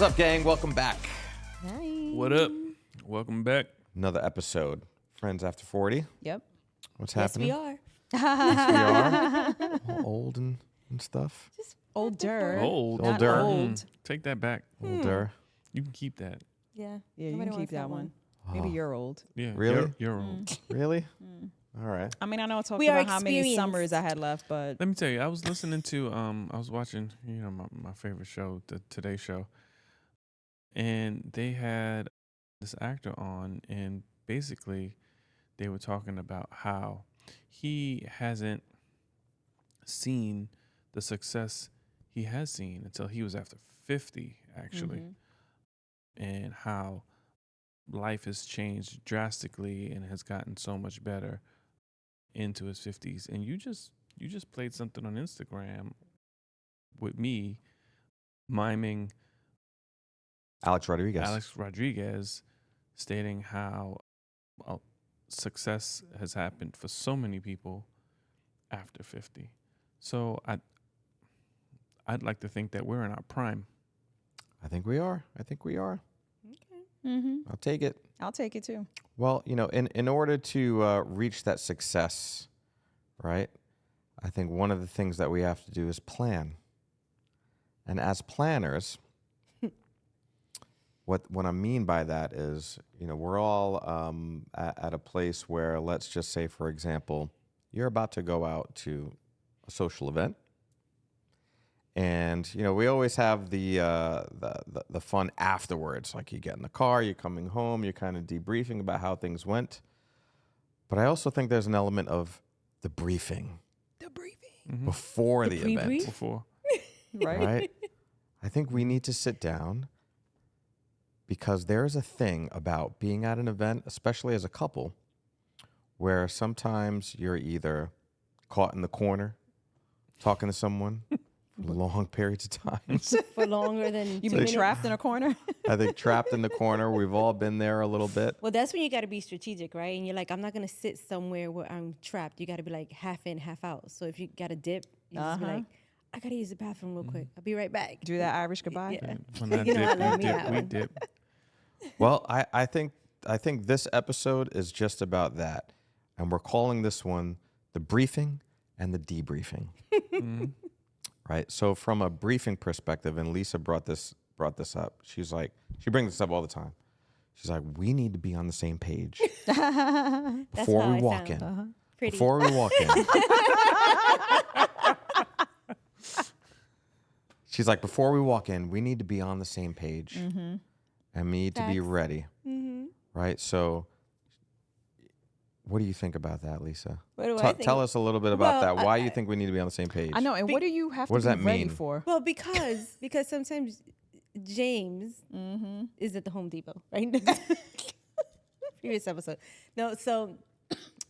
up, gang? Welcome back. Hi. What up? Welcome back. Another episode. Friends After 40. Yep. What's Yes, happening? we are. Yes, we are. All old and stuff. Just older. Old. Not Older. old. Take that back. Older. You can keep that. Yeah. Yeah, you Nobody can wants keep that one. Oh. Maybe you're old. Yeah. Really? You're old. Really? All right. I mean, I know I talked We are about how many experienced. summers I had left, but Let me tell you, I was listening to, I was watching, my favorite show, the Today Show, and they had this actor on, and basically they were talking about how he hasn't seen the success he has seen until he was after 50, actually, and how life has changed drastically and has gotten so much better into his 50s. And you just played something on Instagram with me miming Alex Rodriguez stating how success has happened for so many people after 50. So I'd like to think that we're in our prime. I think we are. Mm-hmm. I'll take it. I'll take it too. Well, in order to reach that success, right, I think one of the things that we have to do is plan. And as planners, what I mean by that is, we're all at a place where, let's just say, for example, you're about to go out to a social event. And, we always have the fun afterwards. Like you get in the car, you're coming home, you're kind of debriefing about how things went. But I also think there's an element of the briefing. Before the event. pre-brief? Before. Right? I think we need to sit down because there's a thing about being at an event, especially as a couple, where sometimes you're either caught in the corner talking to someone for long periods of time. For longer than You 2 mean minutes. trapped in a corner? I think trapped in the corner. We've all been there a little bit. Well, that's when you got to be strategic, right? And you're like, I'm not going to sit somewhere where I'm trapped. You got to be like half in, half out. So if you got to dip, you just be like, I got to use the bathroom real quick. I'll be right back. Do that Irish goodbye. Yeah. When I You know, I love me dip, that we one. dip. Well, I think this episode is just about that. And we're calling this one the briefing and the debriefing. Right? So from a briefing perspective, and Lisa brought this up. She's like, she brings this up all the time. She's like, we need to be on the same page before how we I walk sound. in. Pretty. Before we walk in. She's like, before we walk in, we need to be on the same page. And we need to be Facts. ready. Right? So what do you think about that, Lisa? What do I think? Tell us a little bit about Well, that. Why you think we need to be on the same page? I know. And what do you have What to does be that ready mean? for? Well, because sometimes James is at the Home Depot, right? Previous episode. No, so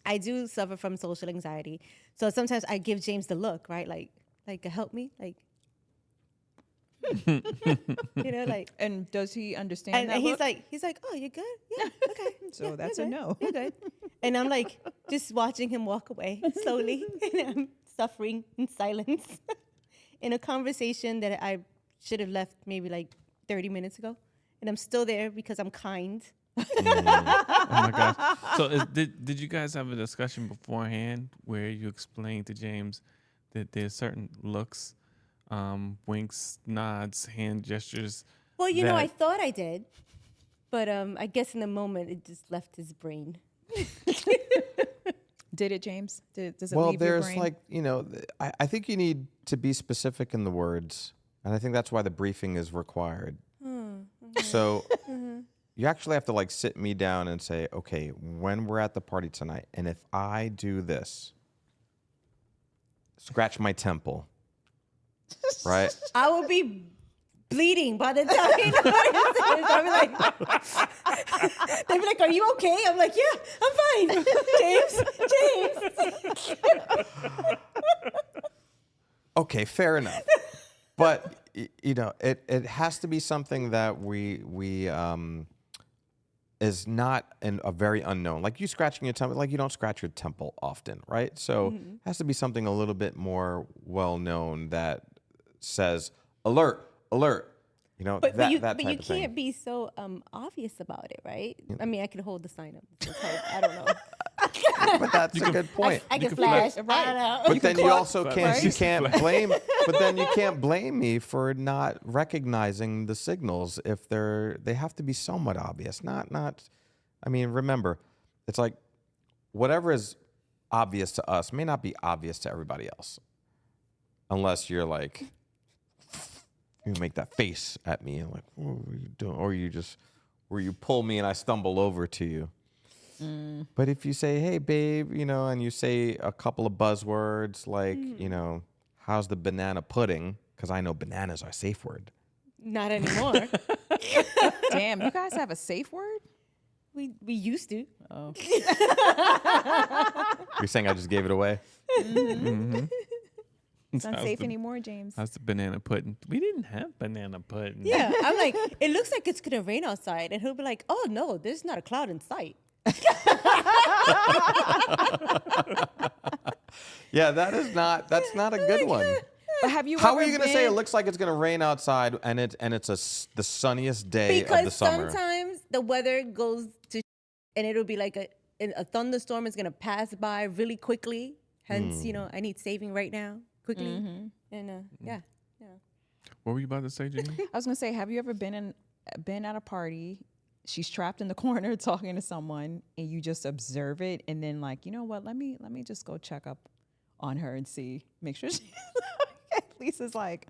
I do suffer from social anxiety. So sometimes I give James the look, right? Like help me, like like. And does he understand that And he's look? like, oh, you're good? Yeah, okay. So Yeah, that's you're a good. no. You're good. And I'm like, just watching him walk away slowly, and I'm suffering in silence in a conversation that I should have left maybe like 30 minutes ago. And I'm still there because I'm kind. Oh my gosh. So did you guys have a discussion beforehand where you explained to James that there's certain looks, winks, nods, hand gestures? Well, I that- thought I did, but I guess in the moment it just left his brain. Did it, James? Does it Well, leave your there's brain? like, I think you need to be specific in the words. And I think that's why the briefing is required. So you actually have to like sit me down and say, okay, when we're at the party tonight, and if I do this, scratch my temple, right? I will be bleeding by the time he notices. I'll be like, they'll be like, are you okay? I'm like, yeah, I'm fine. James. Okay, fair enough. But it has to be something that we is not a very unknown. Like you scratching your temple, like you don't scratch your temple often, right? So it has to be something a little bit more well known that says alert, alert. You know, But that you type can't of thing. be so obvious about it, right? I mean, I could hold the sign up. Just hope. I don't know. But that's a good point. I can can flash. flash. I don't know. But then you also flash. can't. Right? You can't blame. But then you can't blame me for not recognizing the signals if they have to be somewhat obvious. Not. I mean, remember, it's like whatever is obvious to us may not be obvious to everybody else, unless you're like, you make that face at me and like, what are you doing? Or you pull me and I stumble over to you. But if you say, hey, babe, you know, and you say a couple of buzzwords like, you know, how's the banana pudding? Because I know bananas are a safe word. Not anymore. Damn, you guys have a safe word? we used to. Oh. You're saying I just gave it away? It's not safe anymore, James. How's the banana pudding? We didn't have banana pudding. Yeah, I'm like, it looks like it's gonna rain outside, and he'll be like, oh no, there's not a cloud in sight. Yeah, that's not a good one. But have you How ever are you going to say it been- looks like it's going to rain outside and it's the sunniest day of the Because summer? sometimes the weather goes to, and it'll be like a thunderstorm is gonna pass by really quickly. Hence, you know, I need saving right now, quickly. And yeah. What were you about to say, Janine? I was gonna say, have you ever been at a party? She's trapped in the corner talking to someone, and you just observe it, and then like, you know what? Let me just go check up on her and see, make sure she at least is like.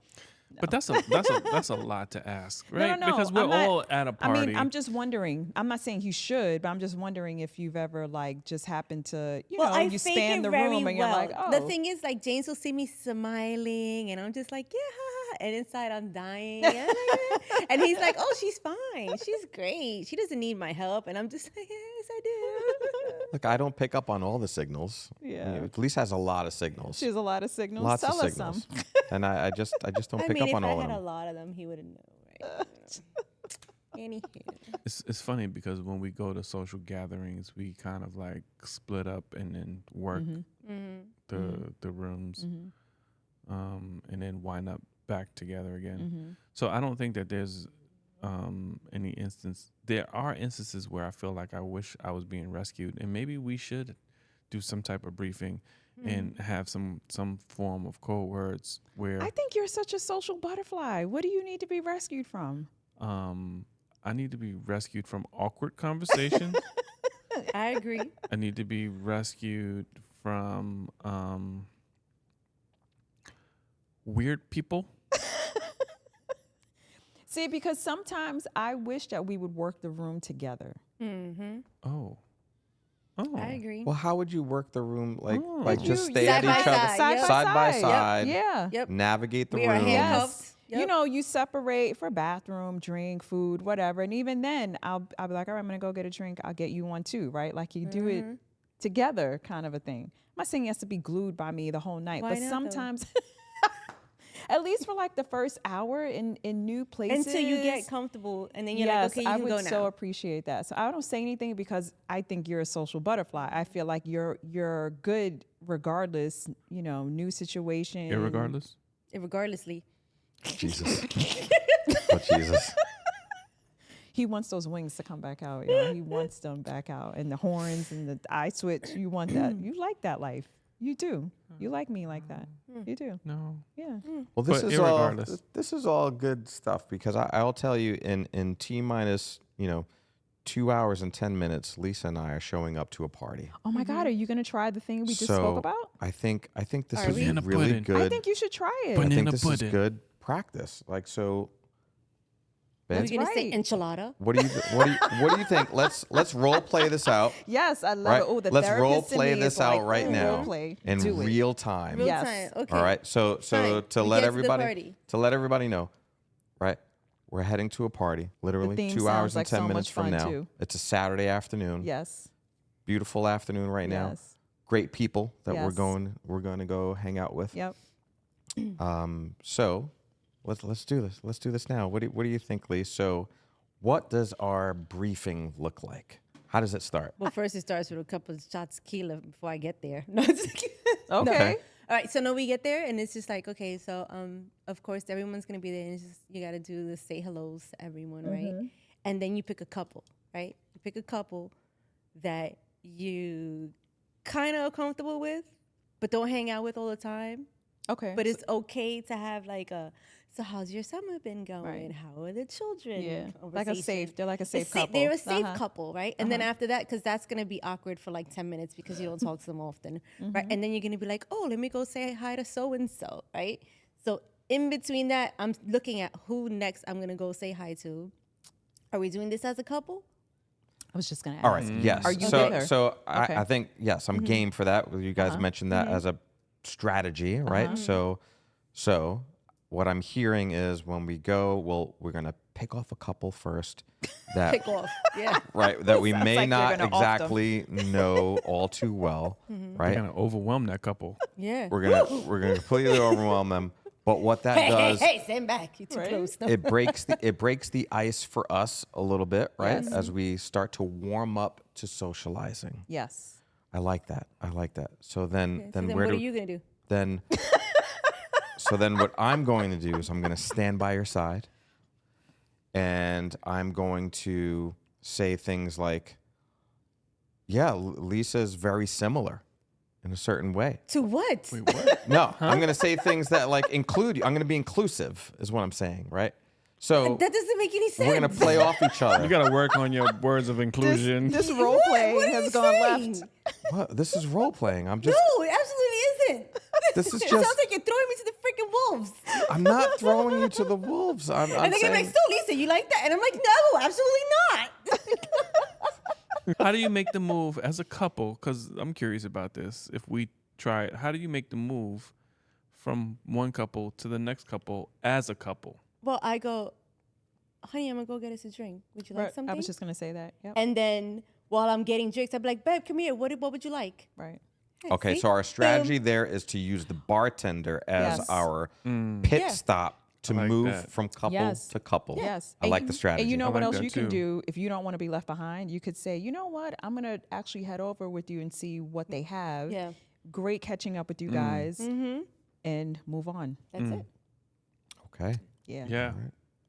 But that's a lot to ask, right? No. Because we're I'm not- all at a party. I mean, I'm just wondering. I'm not saying you should, but I'm just wondering if you've ever like just happened to, I you fake span it the very room and you're well. like, oh. The thing is, like, James will see me smiling, and I'm just like, yeah, ha, ha, and inside I'm dying. And, I'm like, "Yeah." And he's like, oh, she's fine. She's great. She doesn't need my help. And I'm just like, yes, I do. Look, I don't pick up on all the signals. Yeah. You know, Elise has a lot of signals. She has a lot of signals. Lots Tell of us signals. some. And I just don't I pick mean, up if on I all of had a them. lot of them, he wouldn't know, right? Anywho. It's funny because when we go to social gatherings, we kind of like split up and then work the rooms, and then wind up back together again. So I don't think that there's any instance. There are instances where I feel like I wish I was being rescued, and maybe we should do some type of briefing and have some form of code words where I think you're such a social butterfly. What do you need to be rescued from? I need to be rescued from awkward conversations. I agree. I need to be rescued from weird people. See, because sometimes I wish that we would work the room together. Oh. I agree. Well, how would you work the room? Like You- just stay Side at by each other, side, yep. side by Yep. side, Yeah. Yep. navigate the We are room. handcuffed. Yes. Yep. You know, you separate for bathroom, drink, food, whatever. And even then, I'll be like, all right, I'm going to go get a drink. I'll get you one too, right? Like you do it together kind of a thing. I'm not saying he has to be glued by me the whole night, Why but not, though? sometimes, at least for like the first hour in new places. Until you get comfortable, and then you're Yes, like, okay, you I can would go now. so appreciate that. So I don't say anything because I think you're a social butterfly. I feel like you're good regardless, new situation. Irregardless. Regardlessly. Jesus. Oh, Jesus. He wants those wings to come back out. He wants them back out. And the horns and the eye switch, you want that. You like that life. You do. You like me like that. You do. No. Yeah. Well, this But is all irregardless. this is all good stuff because I'll tell you in T minus 2 hours and 10 minutes, Lisa and I are showing up to a party. Oh my God, are you gonna try the thing we just spoke about? I think this Are is we? Banana really pudding. good. I think you should try it. I think Banana this pudding. is good practice. Like so. Are Ben, we gonna say right. enchilada? what do you think? Let's role play this out. Yes, I love Right? it. Oh, the Let's role therapist in play me this is out like, right "Ooh, now role play. in Do it." real time. Real Yes. time. Okay. All right. So Fine. to We let get to the everybody party. know, right? We're heading to a party, literally theme 2 hours sounds and like 10 so minutes much from fun, now. too. It's a Saturday afternoon. Yes. Beautiful afternoon right now. Yes. Great people that we're Yes. going to go hang out with. Yep. So let's do this. Let's do this now. What do you think, Lee? So what does our briefing look like? How does it start? Well, first it starts with a couple of shots of tequila before I get there. No, just kidding. Okay. All right, so now we get there, and it's just like, okay, so of course everyone's gonna be there, and it's just you gotta do the say hellos to everyone, right? And then you pick a couple, right? You pick a couple that you kind of are comfortable with, but don't hang out with all the time. Okay. But it's okay to have like so how's your summer been going? Right. How are the children? Yeah. Conversation. They're like a safe It's couple. They're a safe couple, right? And then after that, because that's going to be awkward for like 10 minutes because you don't talk to them often, right? And then you're going to be like, oh, let me go say hi to so-and-so, right? So in between that, I'm looking at who next I'm going to go say hi to. Are we doing this as a couple? I was just gonna ask. All right. Yes. Are you so with her? so Okay. I think yes, I'm game for that. You guys mentioned that as a strategy, right? So what I'm hearing is when we go, we're gonna pick off a couple first that Pick off. Yeah. right that we Sounds may like you're not gonna off them. exactly know all too well, You're right? gonna overwhelm that couple. Yeah. We're gonna completely overwhelm them. But what that Hey, does, hey, stand back. You're too Right? close. No. it breaks the ice for us a little bit, right? Yes. As we start to warm up to socializing. Yes. I like that. So then So then where what are do you going to do? then so then what I'm going to do is I'm going to stand by your side and I'm going to say things like, yeah, Lisa is very similar in a certain way. To what? Wait, what? No, I'm going to say things that like include you. I'm going to be inclusive is what I'm saying, right? So That doesn't make any sense. we're going to play off each You other. gotta work on your words of inclusion. This role play What are has you gone saying? left. What? This is role playing. I'm just No, it absolutely isn't. This is It just- sounds like you're throwing me to the freaking wolves. I'm not throwing you to the wolves. I'm And they're gonna be saying like, so Lisa, you like that? And I'm like, no, absolutely not. How do you make the move as a couple? Because I'm curious about this. If we try it, how do you make the move from one couple to the next couple as a couple? Well, I go, honey, I'm gonna go get us a drink. Would you like Right. something? I was just gonna say that. Yep. And then while I'm getting drinks, I'd be like, babe, come here. What would you like? Right. Hey, okay, see? so our strategy Boom. there is to use the bartender as Yes. our pit Yeah. stop to I like move that. from couple Yes. to couple. Yes. I like the strategy. And you know I what like else that you can too. do if you don't want to be left behind? You could say, you know what? I'm going to actually head over with you and see what they have. Yeah. Great catching up with you guys and move on. That's it. Okay. Yeah. Yeah,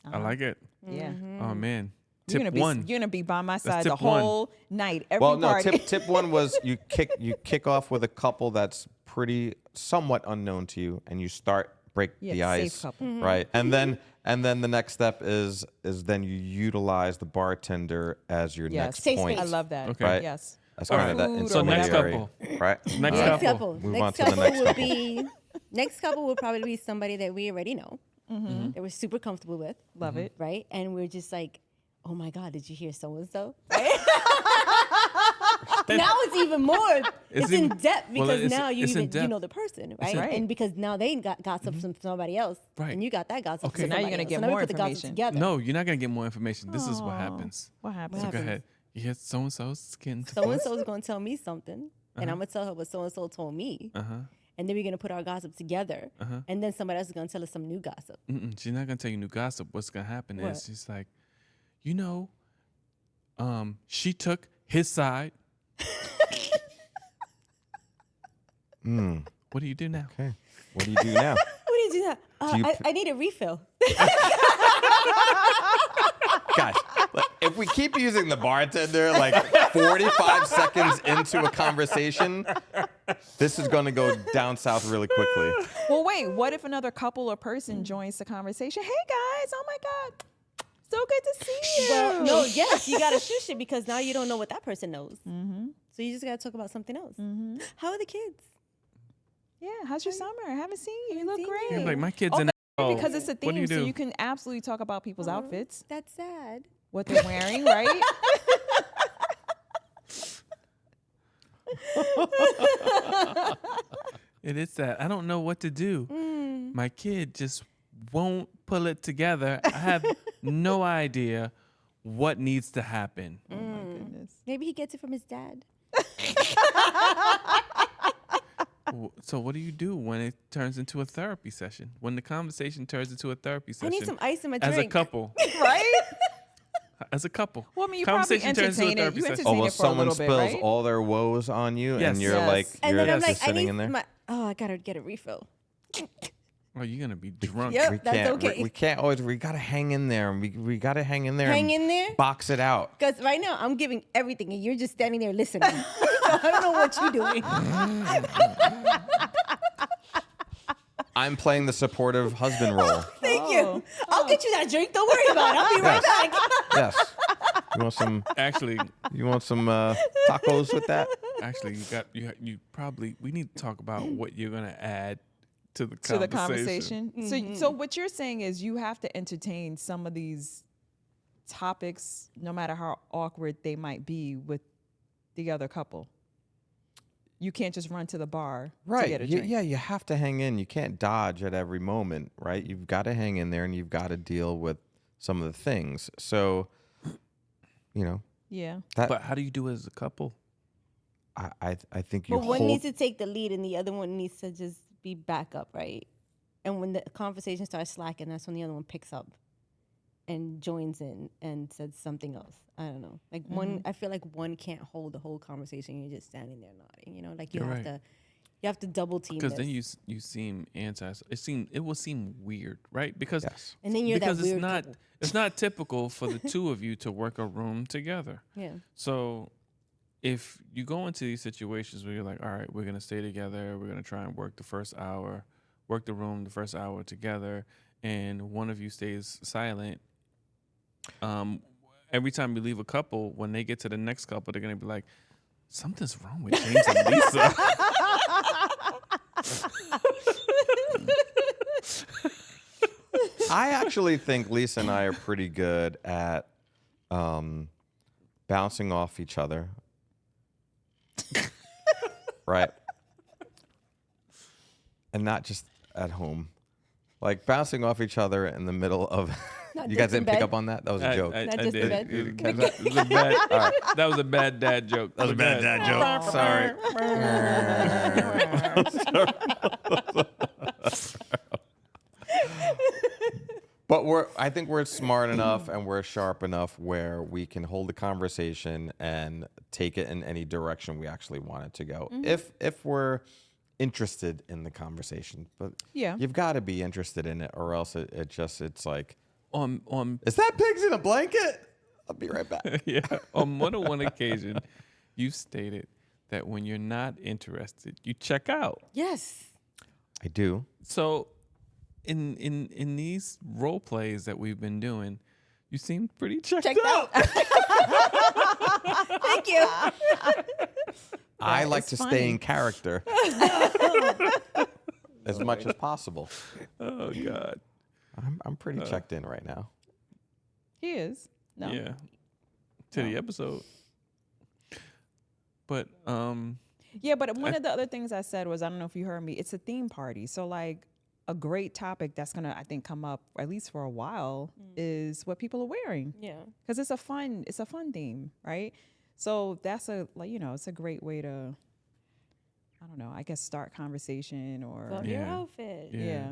I like it. Yeah. Oh man, You're tip gonna be one. you're gonna be by my side the tip one. whole night. Every Well, no. party. Tip one was you kick off with a couple that's pretty somewhat unknown to you, and you break Yeah, the safe ice, couple. right? And then the next step is then you utilize the bartender as your Yes. next Safe point. space. I love that. Okay. Right. Yes. That's All kind of right. that Food or So next intermediary, couple. right? Next All right. Next couple. couple. Move next on to the couple next will couple. be. Next couple will probably be somebody that we already know, that we're super comfortable with, Love it. right? And we're just like, oh my God, did you hear so and so? Now it's even more. It's in depth well, because it's- now you it's in you depth. know the person, right? Right. And because now they got gossip from somebody else, Right. and you got that gossip. Okay. From So now you're somebody gonna else. get So now we more put the gossip information. together. No, you're not gonna get more information. This is what Aw. happens. What happens? So go ahead. You hear so and so's skin. So and so is going to tell me something, and I'm gonna tell her what so and so told me, and then we're gonna put our gossip together, and then somebody else is gonna tell us some new gossip. She's not gonna tell you new gossip. What's gonna happen What? is she's like, you know, she took his side. What do you do now? Okay. What do you do now? What do you do now? Do you I need a refill. Guys, look, if we keep using the bartender like 45 seconds into a conversation, this is going to go down south really quickly. Well, wait. What if another couple or person joins the conversation? Hey guys! Oh my God! So good to see you. Well, no, yes, you gotta shush it because now you don't know what that person knows. So you just gotta talk about something else. How are the kids? Yeah. How's your summer? I haven't seen you. You look seen great. you. You're like my kids Oh, in. that's Oh, because it's a what do theme, you so do? you can absolutely talk about people's outfits, That's sad. what they're wearing, right? It is that I don't know what to do. My kid just won't pull it together. I have no idea what needs to happen. Oh my goodness. Maybe he gets it from his dad. So what do you do when it turns into a therapy session? When the conversation turns into a therapy I session? need some ice in my as drink. a couple. Right? As a couple. Well, I mean, you probably Conversation turns into a entertain it. therapy You session. entertain Oh, well, it for a someone little bit, spills right? all their woes on you, Yes. and you're Yes. like, And you're then I'm just like, I sitting need in there. my. Oh, I gotta get a refill. Oh, you're gonna be drunk. Yep. we that's can't, okay. We can't always. We gotta hang in there, and we gotta hang in there. Hang and in there? Box it out. Because right now I'm giving everything, and you're just standing there listening. So I don't know what you're doing. I'm playing the supportive husband role. Thank you. I'll get you that drink. Don't worry about it. I'll be right back. Yes. You want some? Actually, You want some tacos with that? you probably we need to talk about what you're gonna add to the To conversation. the conversation. So what you're saying is you have to entertain some of these topics, no matter how awkward they might be with the other couple. You can't just run to the bar to get a drink. Yeah, you have to hang in. You can't dodge at every moment, right? You've got to hang in there, and you've got to deal with some of the things. So, Yeah. But how do you do it as a couple? I think you But one hold. needs to take the lead, and the other one needs to just be backup, right? And when the conversation starts slacking, that's when the other one picks up and joins in and says something else. I don't know. Like one, I feel like one can't hold the whole conversation. You're just standing there nodding. Like you You're have right. you have to double team Because this. then you seem it will seem weird, right? Because Yes. And then you're that because weird it's not couple. it's not typical for the two of you to work a room together. Yeah. So if you go into these situations where you're like, all right, we're gonna stay together, we're gonna try and work the first hour, work the room the first hour together, and one of you stays silent. Every time you leave a couple, when they get to the next couple, they're gonna be like, something's wrong with James and Lisa. I actually think Lisa and I are pretty good at bouncing off each other. Right? And not just at home. Like bouncing off each other in the middle of. Not You guys just in didn't pick bed? up on that? That was a joke. Not just in bed? That was a bad dad joke. That was a bad dad joke. Sorry. But I think we're smart enough and we're sharp enough where we can hold the conversation and take it in any direction we actually want it to go. If we're interested in the conversation, but Yeah. you've got to be interested in it, or else it's like, On is that pigs in a blanket? I'll be right back. yeah, on more than one occasion, you've stated that when you're not interested, you check out. Yes. I do. So, in these role plays that we've been doing, you seem pretty checked out. Thank you. I like it's to stay funny. in character as much as possible. Oh God. I'm pretty checked in right now. He is. No. Yeah. To the episode. But Yeah, but one of the other things I said was, I don't know if you heard me, it's a theme party. So like a great topic that's gonna, I think, come up at least for a while is what people are wearing. Yeah. Because it's a fun theme, right? So that's it's a great way to, I don't know, I guess start conversation or Vote your outfit. yeah.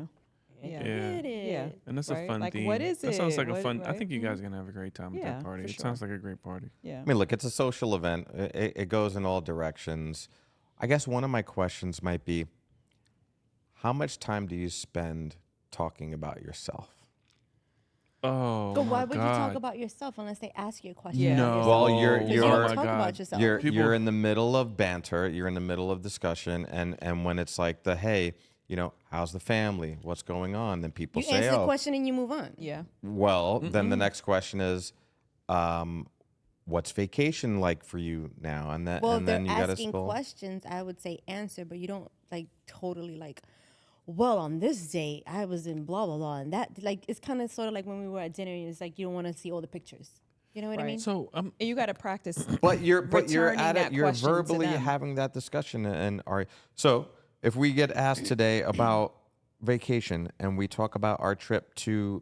Yeah. Get it. Yeah. and that's a Right? fun Like, theme. what is That sounds it? like a What- fun. I right? think you guys are gonna have a great time at Yeah, that party. for It sounds sure. like a great party. Yeah. I mean, look, it's a social event. It goes in all directions. I guess one of my questions might be, how much time do you spend talking about yourself? Oh, But why my would you God. talk about yourself unless they ask you a question? Yeah. about No. yourself? Well, Because you you're- don't oh my talk God. about yourself. You're in the middle of banter. You're in the middle of discussion, and when it's like hey, how's the family? What's going on? Then people You say, answer the oh, question and you move on. Yeah. well, then the next question is, what's vacation like for you now? And that, Well, and they're then you got to asking spill. questions. I would say answer, but you don't totally well, on this date, I was in blah, blah, blah. And that, it's kind of sort of like when we were at dinner, and it's like you don't want to see all the pictures. You know what I Right. mean? So And you got to practice. But you're returning at that it. You're question to verbally them. having that discussion, and so if we get asked today about vacation and we talk about our trip to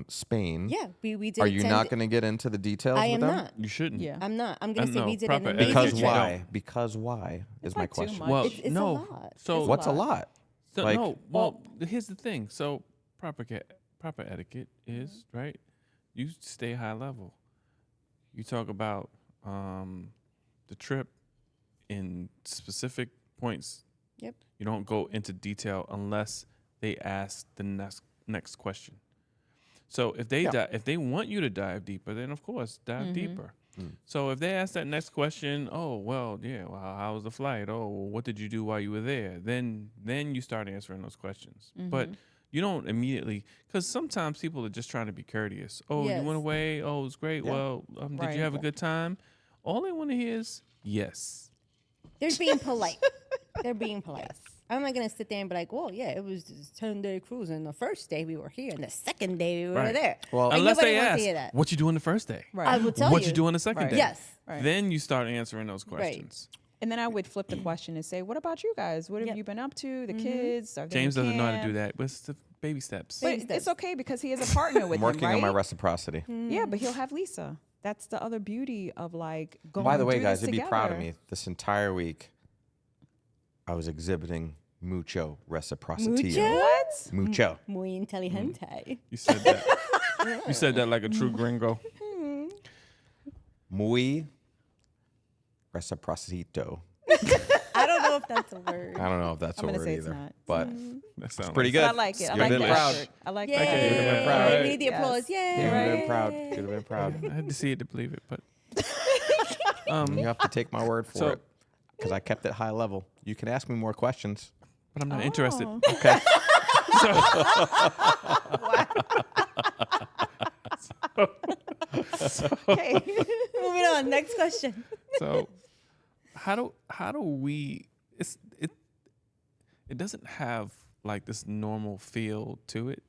Spain, Yeah, we did. are you not attend- going to get into the details? I with am them? not. you shouldn't. Yeah. I'm not. I'm gonna say no, we did proper an etiquette. amazing Because You trip. why? Because why is my like too question. much. Well, It's no. a lot. So It's What's a lot? So, Like- no, well, here's the thing. So proper etiquette is right. You stay high level. You talk about the trip in specific points Yep. You don't go into detail unless they ask the next question. So if they if they want you to dive deeper, then of course dive deeper. So if they ask that next question, well, how was the flight? What did you do while you were there? Then you start answering those questions. But you don't immediately, because sometimes people are just trying to be courteous. You Yes. went away. It was great. Yeah. Well, did you have a good time? All they want to hear is yes. They're being polite. They're being polite. I'm not going to sit there and be like, well, yeah, it was just 10-day cruise. And the first day we were here, and the second day we were Right. there. Well, Like, Unless nobody they wants to ask, hear that. what you do on the first day? Right. I will tell What you. you do on the second Right. day? Yes. Right. Then you start answering those questions. And then I would flip the question and say, what about you guys? What have you been up to? The kids? Are they James in doesn't know how to camp? do that, but it's the baby steps. But Baby steps. it's okay because he is a partner with I'm working him, right? on my reciprocity. Yeah, but he'll have Lisa. That's the other beauty of like going. By the way, through guys, this you'd be proud of together. me. This entire week, I was exhibiting mucho reciprocity. Mucho? What? Mucho. Muy inteligente. You said that. You said that like a true gringo. Muy reciprocito. I don't know if that's a word. I don't know if that's I'm a gonna word say it's either. not. But That sounds pretty But good. I like it. I You've like been the proud. effort. I like Yay. the You'd have been proud. We need the Yes. applause. Yay. You'd have been proud. You'd have been proud. I had to see it to believe it, but You have to take my word for So- it because I kept it high level. You can ask me more questions. but I'm not interested. Okay. Okay. Moving on. Next question. So how do we? It doesn't have like this normal feel to it.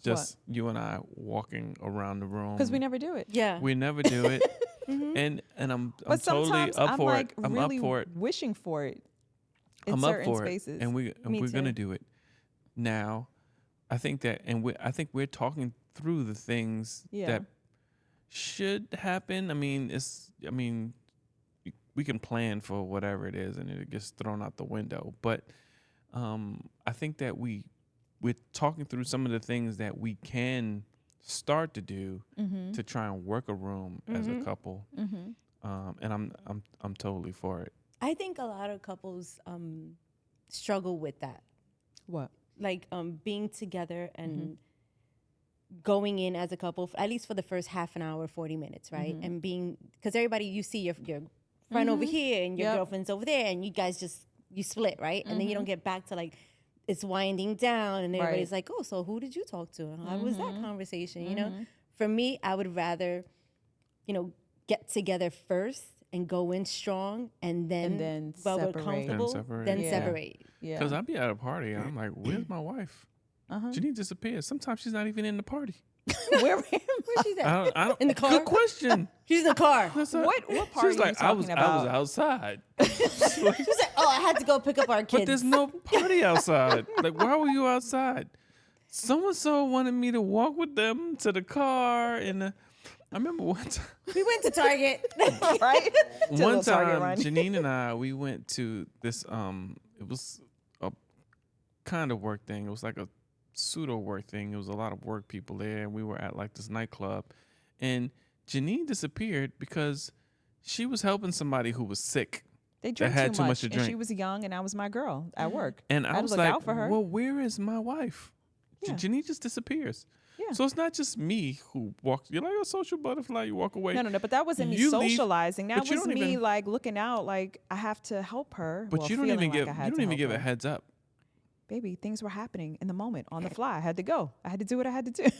Just you and I walking around the room Because we never do it. Yeah. We never do it, and I'm But totally sometimes up I'm for like it. I'm really up for it. wishing for it in I'm up certain for spaces. it, and Me we're gonna too. do it. Now, I think that, I think we're talking through the things Yeah. that should happen. I mean, we can plan for whatever it is, and it gets thrown out the window. But I think that we're talking through some of the things that we can start to do to try and work a room as a couple. And I'm totally for it. I think a lot of couples struggle with that. What? Like being together and going in as a couple, at least for the first half an hour, 40 minutes, right? And being, because everybody, you see your friend over here and your Yep. girlfriend's over there, and you guys you split, right? And then you don't get back to like, it's winding down, and everybody's like, oh, so who did you talk to? And how was that conversation? You know, for me, I would rather, get together first and go in strong, and then while we're separate. comfortable, separate. then Yeah. separate. Yeah. Because I'd be at a party and I'm like, where's my wife? Janine disappears. Sometimes she's not even in the party. Where Where's she at? I don't, In the car? Good question. She's in the car. what party She's are you like, I was talking about? outside. She was like, oh, I had to go pick up our kids. But there's no party outside. Like, why were you outside? So-and-so wanted me to walk with them to the car. And I remember one time. We went to Target. Right? Did a One little Target time, run. Janine and I, we went to this, it was a kind of work thing. It was like a pseudo work thing. It was a lot of work people there. And we were at like this nightclub. And Janine disappeared because she was helping somebody who was sick. They drank had too much to And drink. she was young, and I was my girl at work. And I had was to look like, out for her. well, where is my wife? Yeah. Janine just disappears. Yeah. So it's not just me who walks. You're like a social butterfly. You walk away. No, but that wasn't me You leave, socializing. That but you was don't me even- like looking out, like I have to help her. But well, you don't even feeling like give. I had You don't to even help give a her. heads up. Baby, things were happening in the moment, on the fly. I had to go. I had to do what I had to do.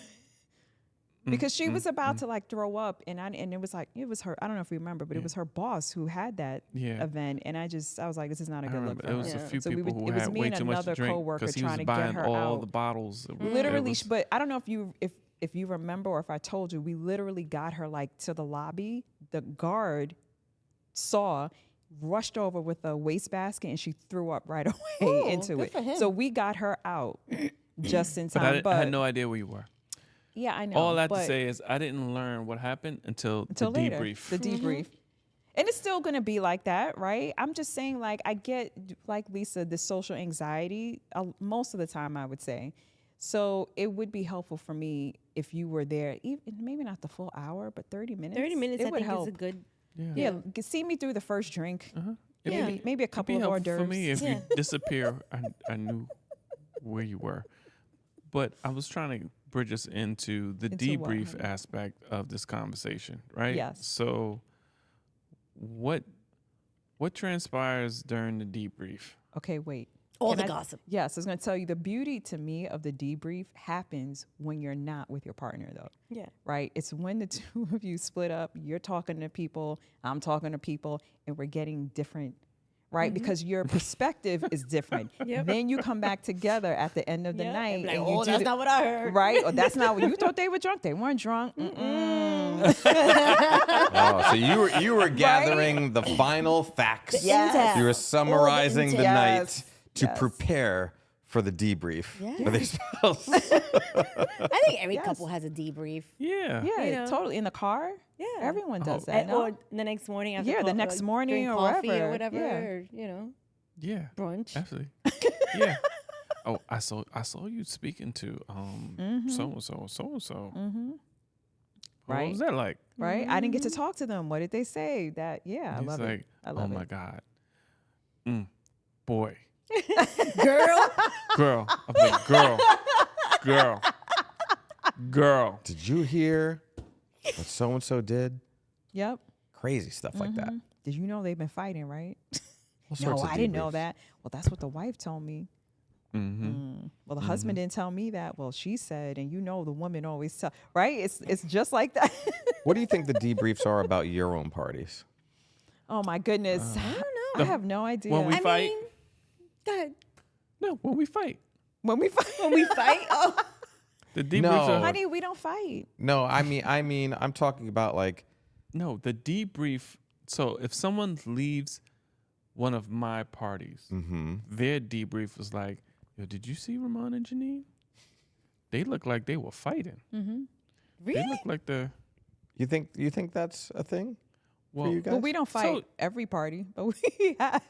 Because she was about to like throw up, and it was her. I don't know if you remember, but it was her boss who had that Yeah. event, and I was like, this is not a I good look remember for there her. was a few So people who it was had me way and too much to another drink coworker because he was trying to get buying her all out. the bottles. It Literally, was- but I don't know if you remember or if I told you, we literally got her like to the lobby. The guard saw, rushed over with a wastebasket, and she threw up right away Ooh, into good it. for him. So we got her out just in but time. I had no idea where you were. Yeah, I know. All I have to but say is I didn't learn what happened until the later, debrief. The debrief. And it's still going to be like that, right? I'm just saying, like, I get, like Lisa, the social anxiety most of the time, I would say. So it would be helpful for me if you were there, even maybe not the full hour, but 30 minutes. 30 minutes, it I would think, help. is a good. Yeah, see me through the first drink. maybe a couple of hors helpful d'oeuvres. for me if Yeah. you disappear. I knew where you were, but I was trying to bridge us into the Into what, debrief honey? aspect of this conversation, right? Yes. So, what transpires during the debrief? Okay, wait. All Can the I- gossip. Yes, I was going to tell you the beauty to me of the debrief happens when you're not with your partner, though. Yeah. Right? It's when the two of you split up, you're talking to people, I'm talking to people, and we're getting different, right? Because your perspective is different. Yep. Then you come back together at the end of the Yeah. night. And like, and you oh, do that's the- not what I heard. Right? Or that's not what you thought they were drunk. They weren't drunk. Oh, so you were gathering the final facts. Yes. You were summarizing the night Yes. to Yes. prepare for the debrief Yeah. with their spouse. I think every Yes. couple has a debrief. Yeah. Yeah, You know. totally. In the car? Yeah. Everyone does that. And- No? Or the next morning after Yeah, the coffee, next morning drink or coffee whatever. or whatever, Yeah. or, you know, Yeah. brunch. Absolutely. Yeah. Oh, I saw you speaking to so and so. What Right. was that like? Right? I didn't get to talk to them. What did they say? That, yeah, I He's love like, it. I love oh my it. God. Boy. Girl. Girl. I'm like, girl. Did you hear what so and so did? Yep. Crazy stuff like that. Did you know they've been fighting, right? All No, sorts of I didn't know debriefs. that. Well, that's what the wife told me. Well, the husband didn't tell me that. Well, she said, and you know the woman always tell, right? It's just like that. What do you think the debriefs are about your own parties? Oh my goodness. I don't know. I have no idea. When we fight. Go ahead. No, when we fight. when we fight, When we fight, oh, The debriefs No. are honey, we don't fight. No, I mean, I'm talking about like, no, the debrief. So if someone leaves one of my parties, their debrief was like, yo, did you see Ramahn and Janine? They look like they were fighting. They really? look like the you think that's a thing for you guys? Well, we don't fight So- every party, but we have.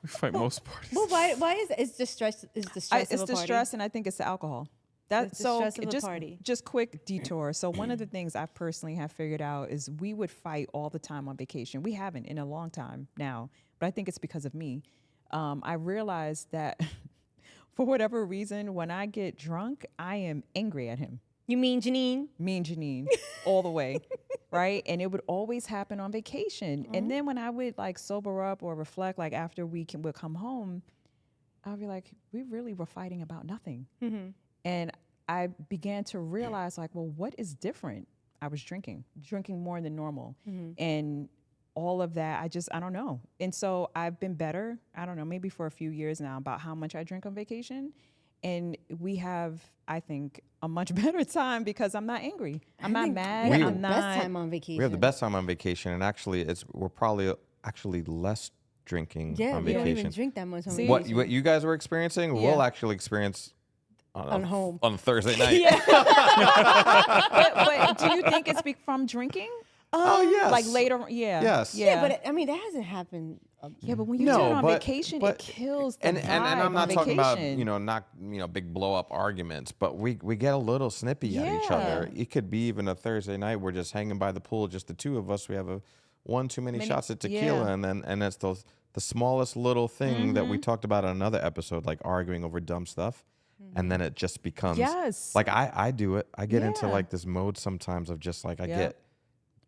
we fight most parties. Well, why is it's the stress? Is the stress It's of a the party? stress, and I think it's the alcohol. That's It's the so. stress of a Just party. just quick detour. So one of the things I personally have figured out is we would fight all the time on vacation. We haven't in a long time now, but I think it's because of me. I realized that for whatever reason, when I get drunk, I am angry at him. You mean Janine? Me and Janine, all the way, right? And it would always happen on vacation. And then when I would like sober up or reflect, like after we would come home, I'd be like, we really were fighting about nothing. And I began to realize, like, well, what is different? I was drinking more than normal. And all of that, I don't know. And so I've been better, I don't know, maybe for a few years now about how much I drink on vacation. And we have, I think, a much better time because I'm not angry. I'm not mad. We have I'm the not. best time on vacation. We have the best time on vacation, and actually, we're probably actually less drinking Yeah, on we vacation. don't even drink that much on See? vacation. What you guys were experiencing, we'll actually experience On home. on Thursday night. But do you think it's from drinking? Oh yes. Like later, yeah. Yes. Yeah, but I mean that hasn't happened. Yeah, but when you No, do it on but- vacation, but- it kills the and vibe I'm not on talking about vacation. big blow up arguments, but we get a little snippy at each other. It could be even a Thursday night. We're just hanging by the pool, just the two of us. We have one too many shots of tequila, yeah. and it's the smallest little thing that we talked about in another episode, like arguing over dumb stuff. And then it just becomes Yes. like I do it. I get into Yeah. like this mode sometimes of just like I Yep. get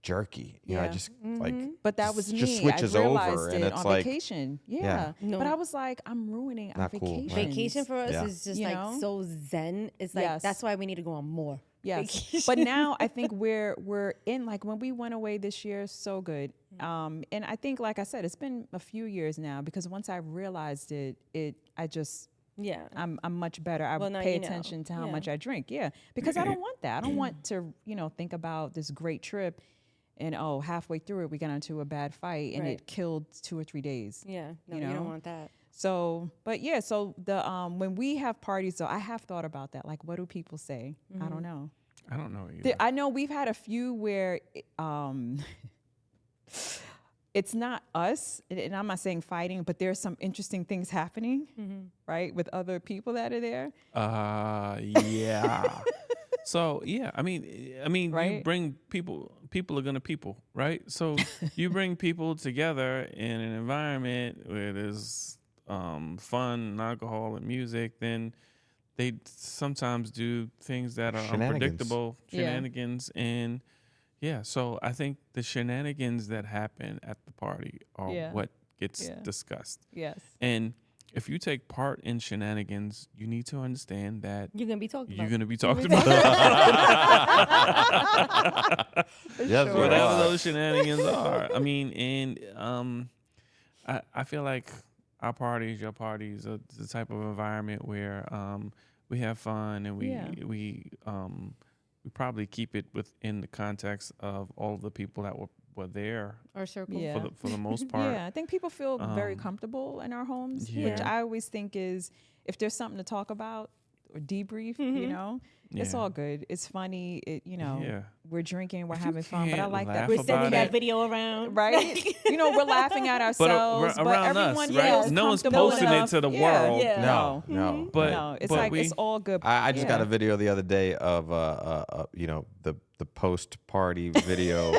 jerky. You know, I Yeah. just like But that was me. just switches I realized over, it and it's on like vacation. Yeah. Yeah. No. But I was like, I'm ruining our Not cool, vacation. right. Vacation for us Yeah. is just You like know? so zen. It's like Yes. that's why we need to go on more. Yes. vacation. But now I think we're in, like when we went away this year, so good. And I think, like I said, it's been a few years now because once I realized Yeah. I'm much better. I Well, now pay you know. attention to how Yeah. much I drink. Yeah. Because I don't want that. I don't want to, think about this great trip and halfway through it we got into a bad fight and Right. it killed 2 or 3 days. Yeah. No, You you know? don't want that. So, but yeah, so the when we have parties though, I have thought about that. Like what do people say? I don't know. I don't know either. I know we've had a few where it's not us, and I'm not saying fighting, but there's some interesting things happening, right, with other people that are there. Yeah. So yeah, I mean, you Right? bring people are gonna people, right? So you bring people together in an environment where there's fun and alcohol and music, then they sometimes do things that are Shenanigans. unpredictable, Yeah. shenanigans, and yeah. So I think the shenanigans that happen at the party are Yeah. what gets Yeah. discussed. Yes. And if you take part in shenanigans, you need to understand that You're gonna be talking you're about. going to be talked about. Yes, we Whatever are. those shenanigans are. I mean, and I feel like our parties, your parties, are the type of environment where we have fun and Yeah. we probably keep it within the context of all of the people that were there Our circle. Yeah. for the most part. Yeah, I think people feel very Um, comfortable in our homes, which yeah. I always think is if there's something to talk about or debrief, you know, it's Yeah. all good. It's funny. Yeah. We're drinking, we're If you having fun, but I can't like that. laugh We're about sending that it. video around. Right? We're laughing at But ourselves, but around us, everyone right? feels No one's comfortable posting it enough. to the Yeah, world. Yeah. No, no. But no, it's but like we, it's all good. I just got Yeah. a video the other day of the post party video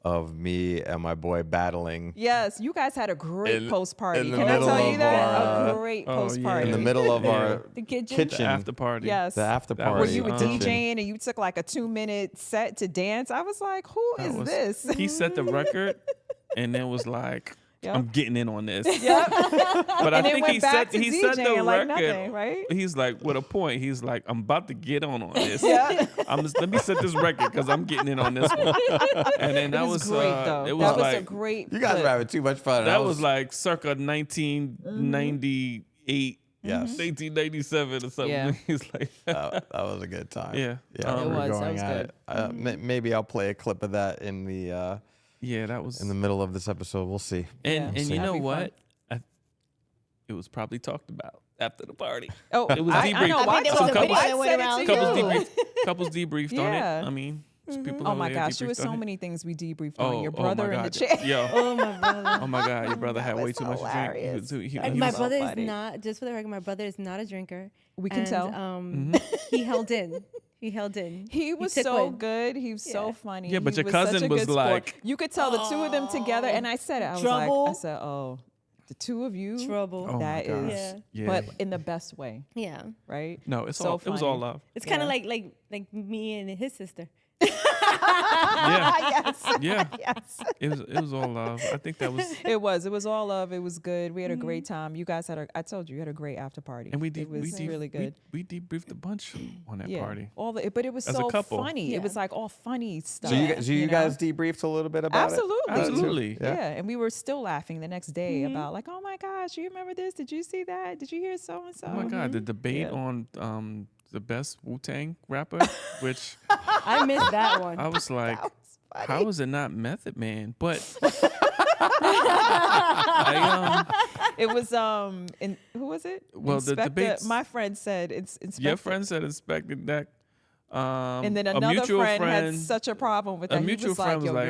of me and my boy battling Yes, you guys had a great In- post party. in the Can I middle tell you of that? our, A great oh, post yeah. party. in the middle of Yeah. our The kitchen. kitchen, the after party. Yes. the after That party. Where you were kitchen. DJing and you took like a 2-minute set to dance. I was like, who That is was- this? He set the record and then was like, Yep. I'm getting in on this. Yep. But I And then think went back to he set the DJing like record. nothing, right? He's like, with a point, he's like, I'm about to get on this. Yeah. Let me set this record because I'm getting in on this one. And then that It was was great though. It That was was like a great You guys clip. were having too much fun. that was like circa 1998, yes, 1997 or something. Yeah. He's like, that was a good time. Yeah. yeah, It we were was. That going was at good. it. Maybe I'll play a clip of that in the yeah, that was. middle of this episode. We'll see. And Yeah. and you That'd know be fun. what? It was probably talked about after the party. Oh, It was I debriefed. know. I mean, I there was a told video I that went said around it to Couples you. debriefed on Yeah. it. I mean, people Oh over my there gosh, there debriefed was so on it. many things we debriefed Oh, on. Your oh brother my in the God. chat. Yo. Oh my brother. Oh my God, your brother had That way was too much to drink. hilarious. My so brother funny. is not. Just for the record, my brother is not a drinker. We can and, tell. He held in. He held in. He was took so one. good. He was so Yeah. funny. Yeah, but He your was such cousin a was good sport. like- You could tell the two of them together, and I said it. I was Trouble. like, I said, oh, the two of you. Trouble. Oh my That gosh. is, Yeah. but in the best way, Yeah. right? No, it's So all. It was all funny. love. It's kind of Yeah. like me and his sister. Yeah, yes. yeah. Yes. It was all love. I think that was. It was all love. It was good. We had a great time. You guys had I told you had a great after party. And it was really good. We debriefed a bunch on that Yeah, party. but it was As a so couple. funny. Yeah. It was like all funny stuff. So you know? guys debriefed a little bit about Absolutely. it? Absolutely. Yeah. Yeah. And we were still laughing the next day about like, oh my gosh, you remember this? Did you see that? Did you hear so and so? Oh my God, the debate Yeah. on the best Wu-Tang rapper, which I missed that one. I was like, That was funny. how is it not Method Man? But I, It was who was it? Well, the debates- My friend said it's Inspector. your friend said inspected that. And then a another mutual friend had such a problem with a that. He mutual was friend like, was "Yo, like-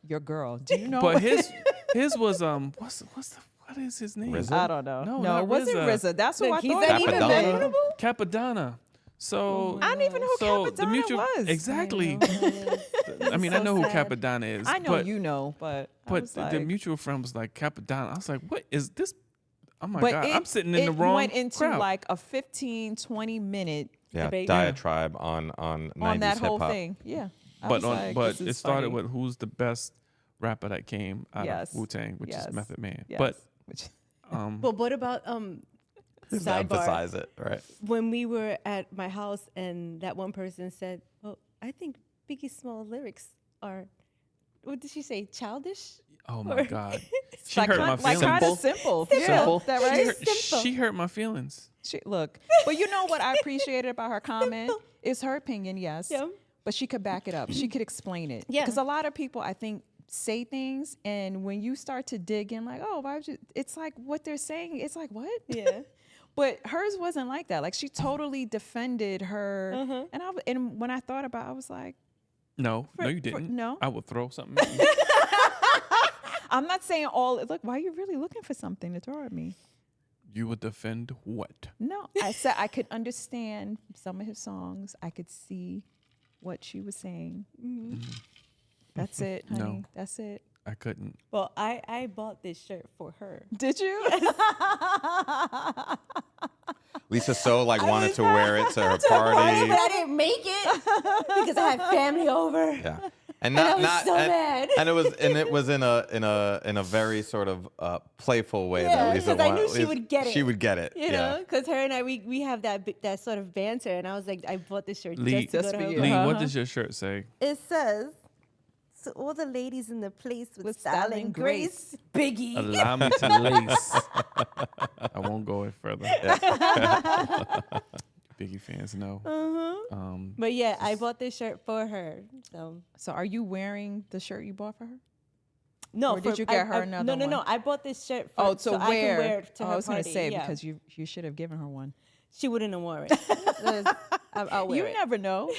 your girl. Do you know?" But his was what is his name? RZA? I don't know. No, No, not it wasn't RZA. RZA. That's who Look, I he's thought. not He even was. Capadonna? memorable. Capadonna. So I didn't even know who so the Capadonna mutual was. exactly. I mean, So I know who sad. Capadonna is. I know but, you know, but I But was the like, mutual friend was like Capadonna. I was like, what is this? Oh my but God, it, I'm sitting in the it wrong went into crowd. like a 15, 20 minute Yeah, Debate. diatribe on 90s on that whole hip-hop. thing. Yeah. I but was like, but this it is started funny. with who's the best rapper that came out Yes. of Wu-Tang, which Yes. is Method Man. Yes. But Which, But what about Just to sidebar? emphasize it, right? When we were at my house and that one person said, "Well, I think Biggie Small lyrics are, what did she say, childish?" oh my God, she like hurt my like feelings. kind of simple. Yeah, Simple. that She right? hurt, Simple. she hurt my feelings. Look, but you know what I appreciated about her comment is her opinion, yes. Yeah. But she could back it up. She could explain it. Yeah. Because a lot of people, I think, say things, and when you start to dig in, like, oh, why would you? It's like what they're saying. It's like what? Yeah. But hers wasn't like that. Like she totally defended her, and when I thought about, it, I was like, No, no, you didn't. no. I would throw something at you. I'm not saying all. Look, why are you really looking for something to throw at me? You would defend what? No, I said I could understand some of his songs. I could see what she was saying. That's it, honey. No. That's it. I couldn't. Well, I bought this shirt for her. Did you? Lisa so wanted to wear it to her party. But I didn't make it because I had family over. Yeah, and I was so mad. and it was in a very sort of playful way Yeah, that Lisa because I wanted. knew she would get it. She would get it. You know, because her and I, we have that sort of banter, and I was like, I bought this shirt Lee, just to go to her. for you. Lee, party. what does your shirt say? It says, "So all the ladies in the place with style and grace, Biggie." Allow me to lace. I won't go any further. Biggie fans know. But yeah, I bought this shirt for her. So are you wearing the shirt you bought for her? No, Or did you get her another No. one? I bought this shirt for Oh, so to I can wear it to her I was party. gonna say Yeah. because you should have given her one. She wouldn't have worn it. I'll wear You it. never know.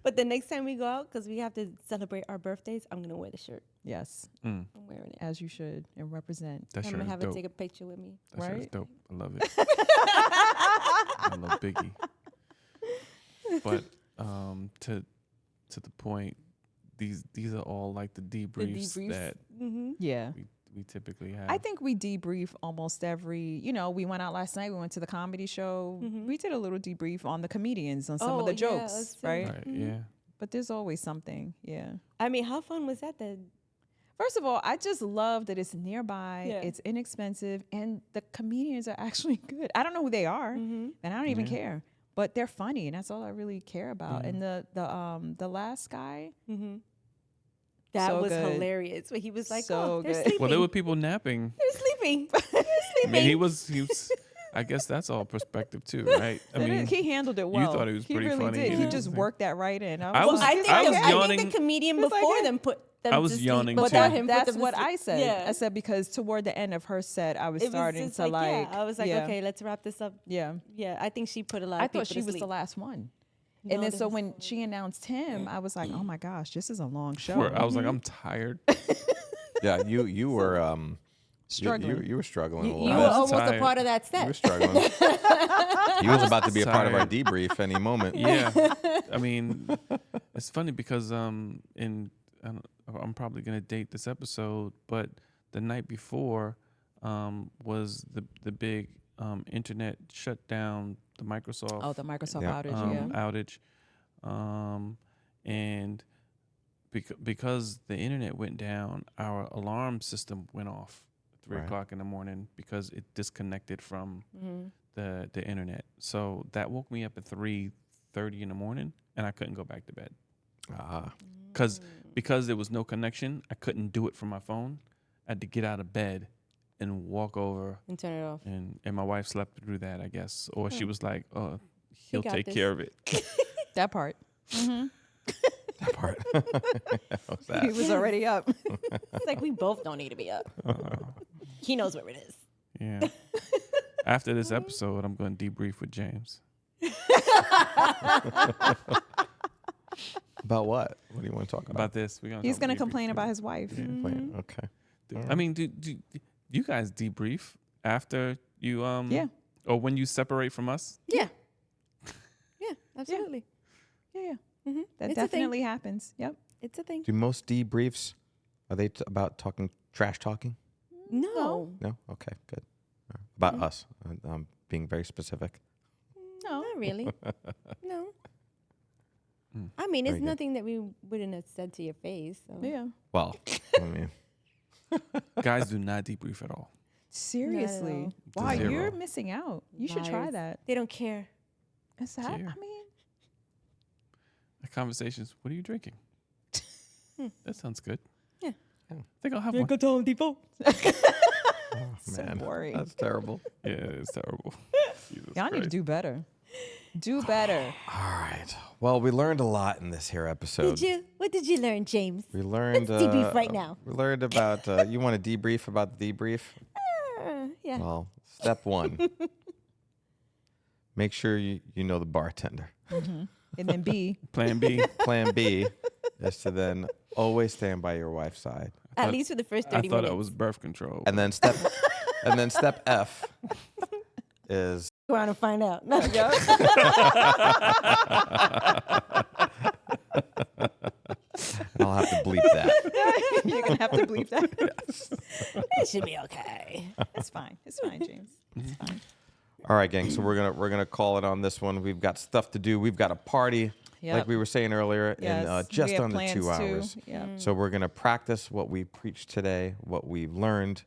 But the next time we go out, because we have to celebrate our birthdays, I'm gonna wear the shirt. Yes, I'm wearing it. as you should, and represent. That I'm shirt gonna is have her dope. take a picture with me. That shirt is right? dope. I love it. I love Biggie. But to the point, these are all like the debriefs, debriefs. that Yeah. we typically have. I think we debrief almost every, we went out last night, we went to the comedy show. We did a little debrief on the comedians, on some of the yeah, jokes, us too. right? Right, yeah. But there's always something, yeah. I mean, how fun was that? First of all, I just love that it's nearby, Yeah. it's inexpensive, and the comedians are actually good. I don't know who they are, and I don't even care, but they're funny, and that's all I really care about. And the last guy, That So was good. hilarious. But he was like, So "Oh, they're good. sleeping. Well, there were people napping. They're sleeping. They're I sleeping." mean, he was. I guess that's all perspective too, right? I mean, he handled it well. thought he was pretty really funny. Did. He He did just his thing. worked that right in. I was- I think, I was I think yawning. the comedian It's like, before yeah. them put them I was to sleep yawning before too. him put That's them to what sleep. I said. Yeah. I said because toward the end of her set, I was It was starting just to yeah. I was like, yeah, okay, let's wrap this up. yeah. Yeah, I think she put a lot I of people thought she to was sleep. the last one. No, And then this so is- when she announced him, I was like, oh my gosh, this is a long show. where I was like, I'm tired. Yeah, you were Struggling. You were struggling a You little were bit. almost a tired. part of that You were step. struggling. He was about to be a part of our Tired. debrief any moment. Yeah, I mean, it's funny because I'm probably gonna date this episode, but the night before was the big internet shutdown, the Microsoft Oh, the Microsoft Yeah. outage, and because the internet went down, our alarm system went off at 3 Right. o'clock in the morning because it disconnected from the internet. So that woke me up at 3:30 in the morning, and I couldn't go back to bed Ah, because there was no connection. I couldn't do it from my phone. I had to get out of bed and walk over, And turn it off. and my wife slept through that, I guess, or she was like, "Oh, he'll got take this. care of it." that part. that part. What was that? He was already up. It's like we both don't need to be up. He knows where it is. Yeah. After this episode, I'm going to debrief with James. About what? What do you want to talk about? About this. We're He's talk going to debrief. complain about his wife. Complain. Okay. I mean, do you guys debrief after you Yeah. or when you separate from us? Yeah. Yeah, absolutely. Yeah. Mm-hmm. That It's a thing. definitely happens. Yep. It's a thing. Do most debriefs are they about trash talking? No. No. Okay. Good. About us. I'm being very specific. No. Not really. No. I mean, it's Very good. nothing that we wouldn't have said to your face. So. Yeah. Well, I mean, Guys do not debrief at all. Seriously. all. Wow, Zero. you're missing out. You should try Liars. that. They don't care. Is that? Care. I mean, The conversations. What are you drinking? That sounds good. Yeah. I think I'll have one. to Home Depot. so man, boring. that's terrible. Yeah, it's terrible. Jesus Y'all need to Christ. do better. Do better. All right. Well, we learned a lot in this here episode. What did you learn, James? We learned. Let's debrief right now. We learned about. You want to debrief about the debrief? Yeah. Well, step one. Make sure you know the bartender. And then B, Plan B. Plan B is to then always stand by your wife's side. At least for the first 30 I thought minutes. it was birth control. And then And then step F is Go around and find out. No. and I'll have to bleep that. You're gonna have to bleep that. It should be okay. It's fine. It's fine, James. It's fine. All right, gang. So we're gonna call it on this one. We've got stuff to do. We've got a party, Yep. like we were saying earlier, Yes, in we just have under plans 2 too. hours. Yeah. So we're gonna practice what we preached today, what we've learned,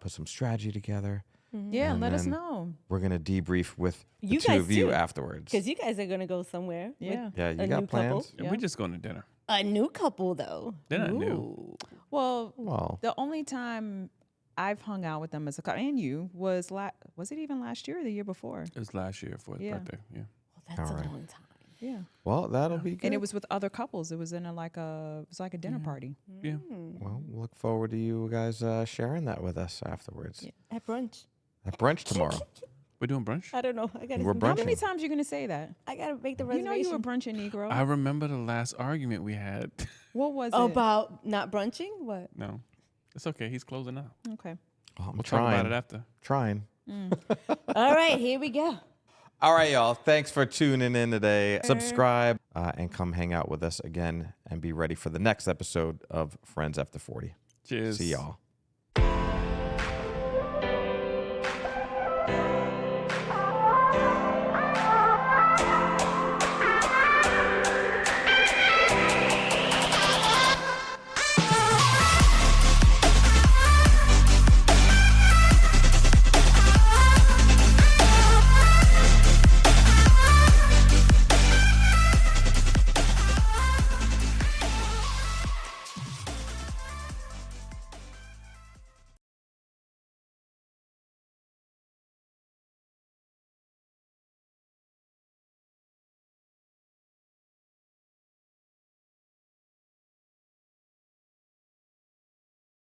put some strategy together. Yeah, And let us then know. We're gonna debrief with the You two guys of you too. afterwards. Because you guys are going to go somewhere. Yeah. With Yeah, you a got new plans? couple. And Yeah. we're just going to dinner. A new couple, though. They're not new. Ooh. Well, Well, the only time I've hung out with them as a couple, and you was was it even last year or the year before? It was last year for his Yeah. birthday. Yeah. Well, that's All right. a long time. Yeah. well, that'll be good. And it was with other couples. It was in a like a dinner party. Yeah. Well, we'll look forward to you guys sharing that with us afterwards At brunch. at brunch tomorrow. We're doing brunch? I don't know. I gotta. We're How many brunching. times you gonna say that? I gotta make the You reservation. know you were brunching Negro. I remember the last argument we had. What was it? About not brunching. What? No. It's okay. He's closing out. Okay. Oh, I'm We'll talk about it trying. after. Trying. All right, here we go. All right, y'all. Thanks for tuning in today. Subscribe and come hang out with us again and be ready for the next episode of Friends After 40. Cheers. See y'all.